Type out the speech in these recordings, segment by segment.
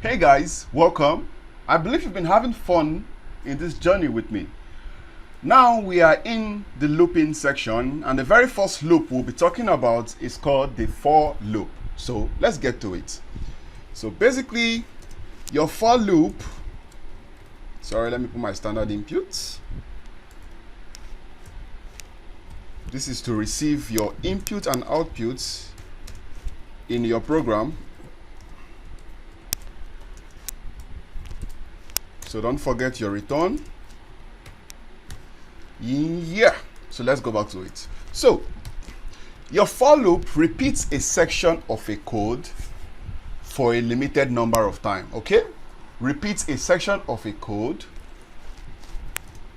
Hey guys, welcome. I believe you've been having fun in this journey with me. Now we are in the looping section, and the very first loop we'll be talking about is called the for loop. So let's get to it. So basically, your for loop, sorry, let me put my standard input. This is to receive your input and output in your program. So don't forget your return. Yeah. So let's go back to it. So your for loop repeats a section of a code for a limited number of time. Okay? Repeats a section of a code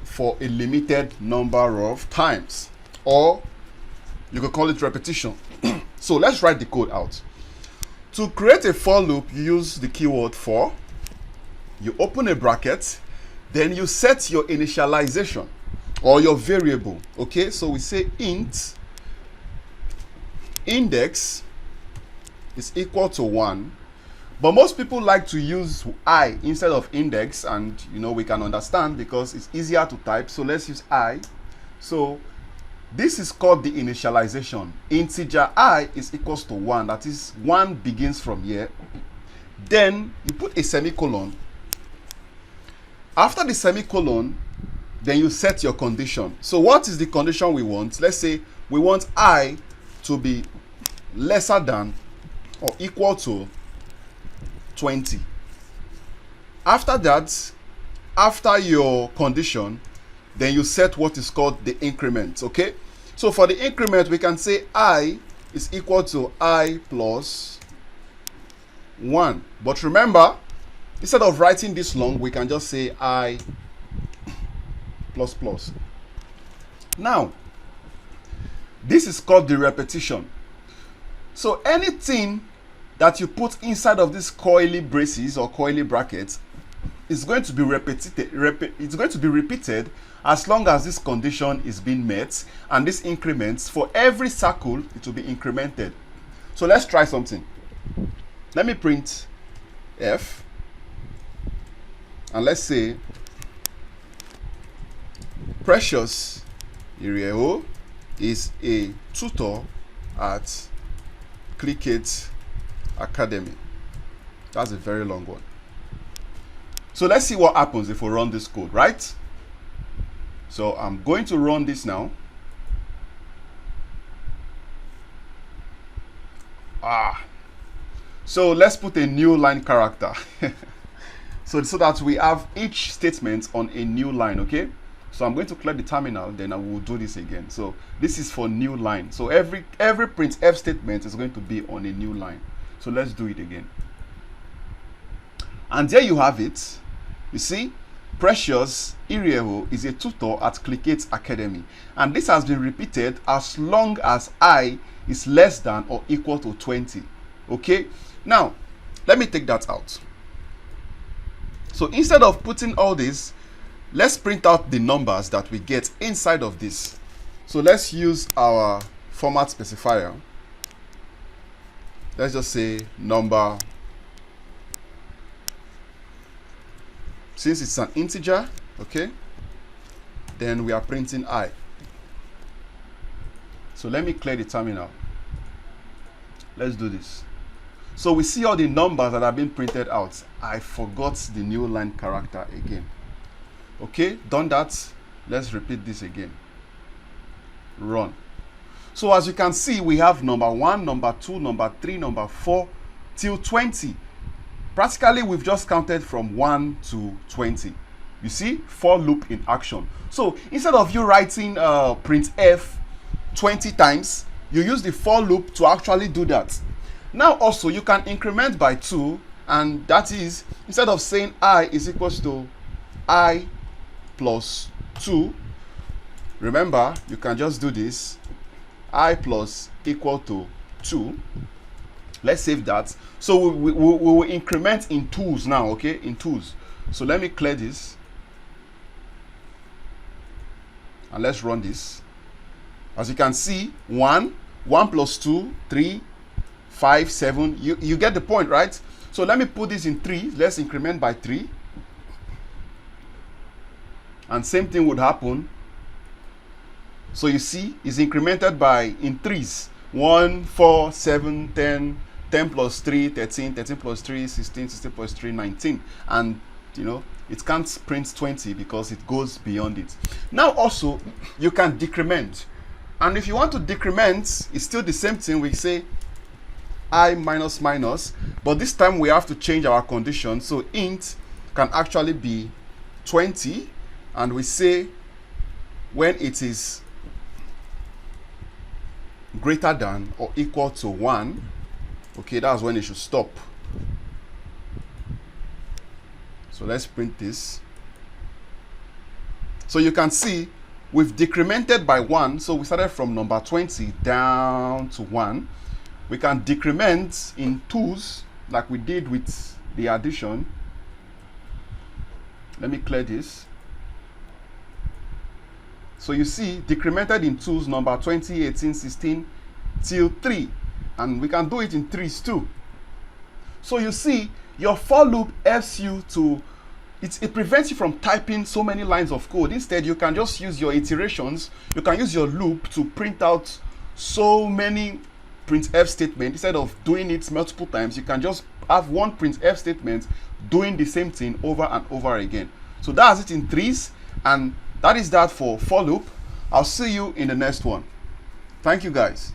for a limited number of times. Or you could call it repetition. So let's write the code out. To create a for loop, you use the keyword for. You open a bracket, then you set your initialization or your variable. Okay, so we say int index is equal to 1, but most people like to use I instead of index, and we can understand because it's easier to type. So let's use I. So this is called the initialization. Integer I is equals to 1, that is 1 begins from here. Then you put a semicolon. After the semicolon, then you set your condition. So what is the condition we want? Let's say we want I to be lesser than or equal to 20. After that, after your condition, then you set what is called the increment. Okay? So for the increment, we can say I is equal to I plus 1. But remember, instead of writing this long, we can just say I plus plus. Now, this is called the repetition. So anything that you put inside of these coily braces or coily brackets is going to be it's going to be repeated as long as this condition is being met, and this increments for every circle it will be incremented. So let's try something. Let me print f. And let's say Precious Ireo is a tutor at Clickit Academy. That's a very long one. So let's see what happens if we run this code, right? So I'm going to run this now. So let's put a new line character. So that we have each statement on a new line. Okay, so I'm going to clear the terminal, then I will do this again. So this is for new line. So every printf statement is going to be on a new line. So let's do it again. And there you have it. You see, Precious Irieho is a tutor at Clickit Academy, and this has been repeated as long as I is less than or equal to 20. Okay, now let me take that out. So instead of putting all this, let's print out the numbers that we get inside of this. So let's use our format specifier. Let's just say number. Since it's an integer, okay, then we are printing I. So let me clear the terminal. Let's do this. So we see all the numbers that have been printed out. I forgot the new line character again. Okay, done that. Let's repeat this again. Run. So as you can see, we have number 1, number 2, number 3, number 4 till 20. Practically, we've just counted from 1 to 20. You see, for loop in action. So instead of you writing printf 20 times, you use the for loop to actually do that. Now also you can increment by 2, and that is, instead of saying I is equals to I plus 2, remember you can just do this, I plus equal to 2. Let's save that. So we will increment in 2s now, okay, in 2s. So let me clear this and let's run this. As you can see, 1 plus 2, 3, 5, 7. You get the point, right? So let me put this in 3. Let's increment by 3. And same thing would happen. So you see, it's incremented by in 3s. 1, 4, 7, 10, 10 plus 3, 13, 13 plus 3, 16, 16 plus 3, 19. And, you know, it can't print 20 because it goes beyond it. Now also, you can decrement. And if you want to decrement, it's still the same thing. We say I minus minus, but this time we have to change our condition. So int can actually be 20, and we say when it is greater than or equal to 1, okay, that's when it should stop. So let's print this. So you can see we've decremented by 1. So we started from number 20 down to 1. We can decrement in 2s like we did with the addition. Let me clear this. So you see, decremented in 2s, number 20, 18, 16, till 3. And we can do it in 3s too. So you see, your for loop helps you to, it prevents you from typing so many lines of code. Instead, you can just use your iterations. You can use your loop to print out so many printf statements. Instead of doing it multiple times, you can just have one printf statement doing the same thing over and over again. So that's it in 3s, and that is that for loop. I'll see you in the next one. Thank you guys.